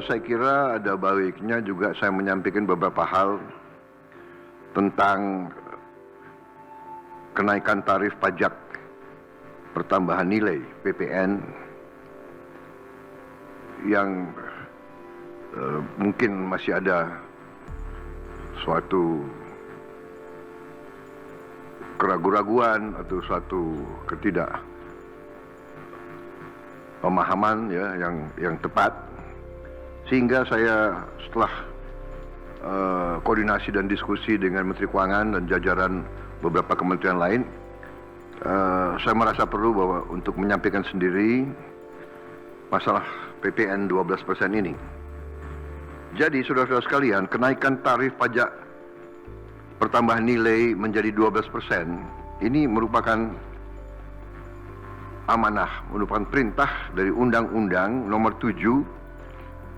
saya kira ada baiknya juga saya menyampaikan beberapa hal tentang kenaikan tarif pajak pertambahan nilai PPN yang mungkin masih ada suatu keraguan-raguan atau suatu ketidakpemahaman ya yang tepat, sehingga saya setelah koordinasi dan diskusi dengan Menteri Keuangan dan jajaran beberapa kementerian lain, saya merasa perlu bahwa untuk menyampaikan sendiri masalah PPN 12% ini. Jadi saudara-saudara sekalian, kenaikan tarif pajak pertambahan nilai menjadi 12% ini merupakan amanah, merupakan perintah dari Undang-Undang Nomor 7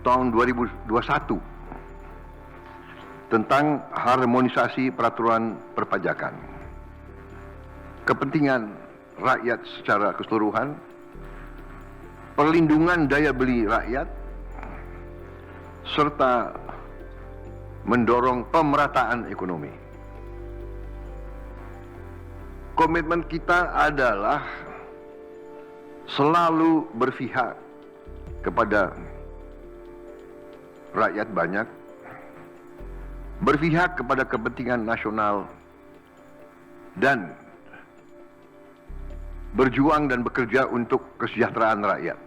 Tahun 2021 tentang harmonisasi peraturan perpajakan. Kepentingan rakyat secara keseluruhan, perlindungan daya beli rakyat, serta mendorong pemerataan ekonomi. Komitmen kita adalah selalu berpihak kepada rakyat banyak, berpihak kepada kepentingan nasional, dan berjuang dan bekerja untuk kesejahteraan rakyat.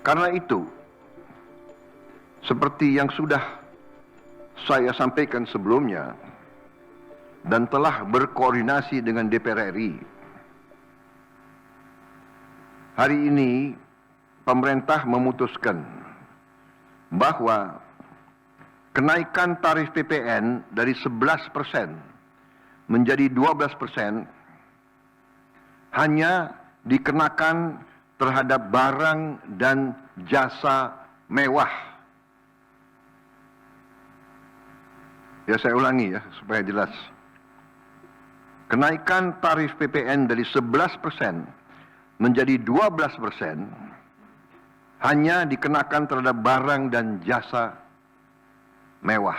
Karena itu, seperti yang sudah saya sampaikan sebelumnya dan telah berkoordinasi dengan DPR RI, hari ini pemerintah memutuskan bahwa kenaikan tarif PPN dari 11% menjadi 12% hanya dikenakan terhadap barang dan jasa mewah. Ya, saya ulangi ya supaya jelas. Kenaikan tarif PPN dari 11% menjadi 12% hanya dikenakan terhadap barang dan jasa mewah.